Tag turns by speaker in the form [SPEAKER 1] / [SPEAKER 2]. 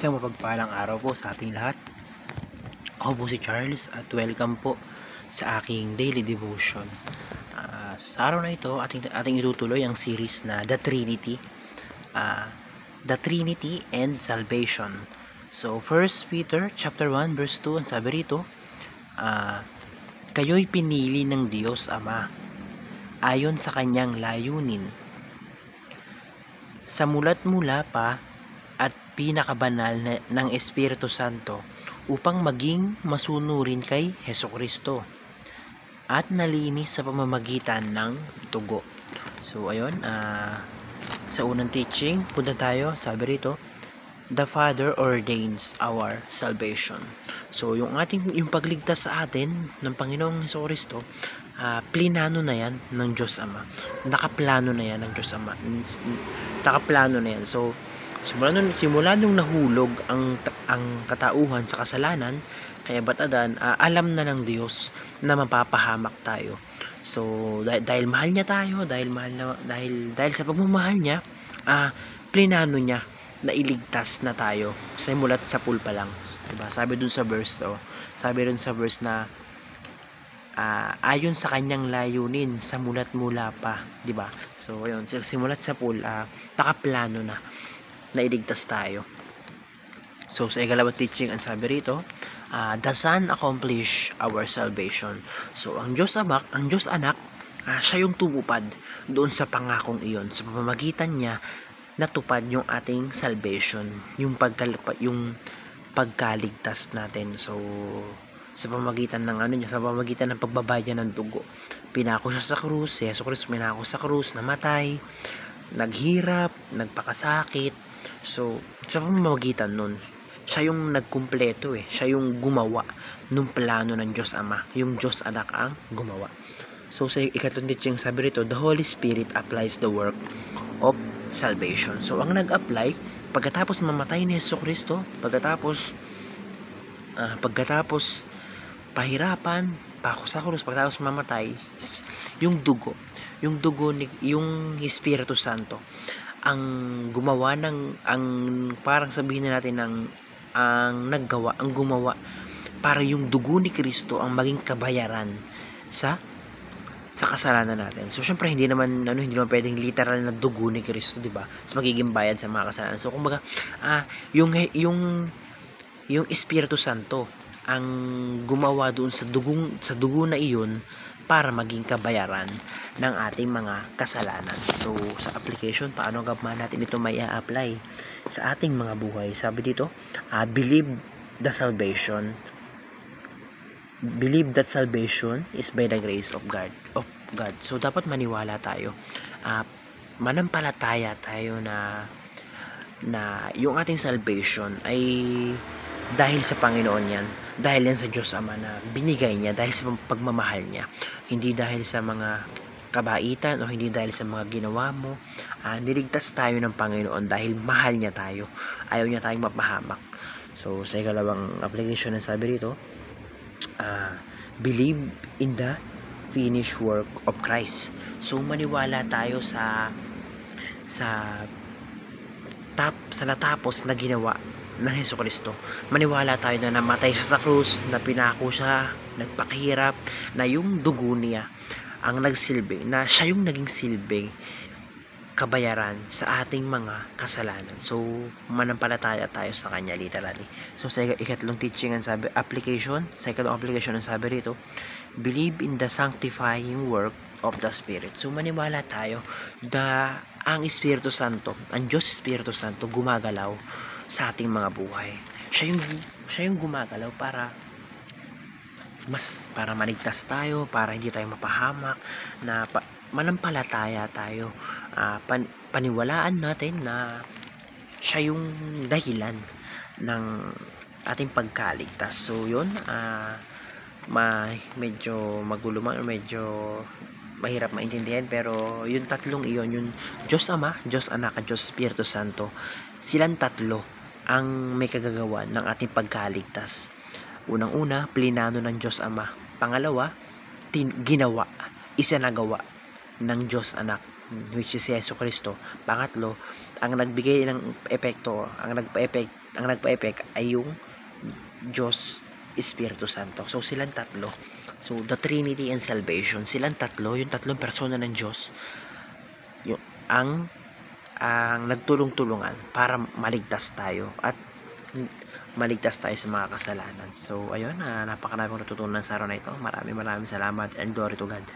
[SPEAKER 1] Isang mapagpalang araw po sa ating lahat. Ako po si Charles at welcome po sa aking daily devotion. Sa araw na ito, ating itutuloy ang series na The Trinity. The Trinity and Salvation. So, 1 Peter chapter 1 verse 2, ang sabi rito, kayo'y pinili ng Diyos Ama ayon sa kanyang layunin. Sa mulat-mula pa at pinakabanal ng Espiritu Santo upang maging masunurin kay Hesukristo at nalinis sa pamamagitan ng dugo. So ayun, sa unang teaching, punta tayo, sabi rito, the Father ordains our salvation. So yung pagligtas sa atin ng Panginoong Hesukristo, plinano na yan ng Diyos Ama. Nakaplano na yan ng Diyos Ama. Nakaplano na yan. So simula nung nahulog ang katauhan sa kasalanan, kaya Batadan, alam na ng Diyos na mapapahamak tayo. So dahil mahal niya tayo, dahil sa pagmamahal niya, plinano niya na iligtas na tayo simulat sa pool pa lang. Diba? Sabi dun sa verse na ayon sa kanyang layunin, sa mulat-mula pa, di ba? So ayun, simulat sa pool, nakaplano na iligtas tayo. So sa ikalawang teaching, ang sabi rito, the Son accomplish our salvation. So ang Diyos Anak, siya yung tumupad doon sa pangakong iyon. Sa pamamagitan niya, natupad yung ating salvation, yung pagkaligtas natin. So sa pamamagitan ng sa pamamagitan ng pagbabayad ng dugo, pinako siya sa krus, si Hesukristo pinako sa krus, namatay, naghirap, nagpakasakit. So sa pamamagitan nun, siya yung nagkumpleto siya yung gumawa nung plano ng Diyos Ama, yung Diyos Anak ang gumawa. So sa ikatlong teaching, sabi rito, the Holy Spirit applies the work of salvation. So ang nag-apply pagkatapos mamatay ni Hesukristo, pagkatapos pahirapan, pako sa krus, pagkatapos mamatay, yung Espiritu Santo ang gumawa parang sabihin na natin ang gumawa para yung dugo ni Kristo ang maging kabayaran sa kasalanan natin. So syempre hindi naman pwedeng literal na dugo ni Kristo, 'di ba? Sa magiging bayad sa mga kasalanan. So kumbaga, yung Espiritu Santo ang gumawa doon sa dugo na iyon para maging kabayaran ng ating mga kasalanan. So sa application, paano gawa natin ito may apply sa ating mga buhay? Sabi dito, believe that salvation is by the grace of God. So dapat maniwala tayo, manampalataya tayo na yung ating salvation ay dahil sa Panginoon yan, dahil yan sa Diyos Ama na binigay niya, dahil sa pagmamahal niya, hindi dahil sa mga kabaitan o hindi dahil sa mga ginawa mo. Niligtas tayo ng Panginoon dahil mahal niya tayo, ayaw niya tayong mapahamak. So sa ikalawang application ng sabi rito, believe in the finished work of Christ. So maniwala tayo sa natapos na ginawa ng Hesukristo. Maniwala tayo na namatay siya sa krus, na pinako siya, nagpakahirap, na yung dugo niya ang nagsilbi, na siya yung naging silbing kabayaran sa ating mga kasalanan. So manampalataya tayo sa kanya literally. So sa ikatlong teaching ang sabi, sa ikatlong application ang sabi rito, believe in the sanctifying work of the Spirit. So maniwala tayo na ang Espiritu Santo, ang Diyos Espiritu Santo gumagalaw sa ating mga buhay. Siya yung gumagalaw para maligtas tayo, para hindi tayo mapahamak, na manampalataya tayo, paniwalaan natin na siya yung dahilan ng ating pagkaligtas. So yun, medyo magulo man, medyo mahirap maintindihan, pero yung tatlong iyon, yung Diyos Ama, Diyos Anak at Diyos Espiritu Santo, silang tatlo ang may kagagawa ng ating pagkaligtas. Unang-una, plinano ng Diyos Ama. Pangalawa, isinagawa ng Diyos Anak which is si Yesu Kristo. Pangatlo, ang nagbigay ng epekto, ang nagpa-effect ay yung Diyos, Espiritu Santo. So silang tatlo. So the Trinity and salvation, silang tatlo, yung tatlong persona ng Diyos, yung ang nagtulong-tulungan para maligtas tayo at maligtas tayo sa mga kasalanan. So ayun, napakaraming natutunan sa araw na ito. Maraming salamat and glory to God.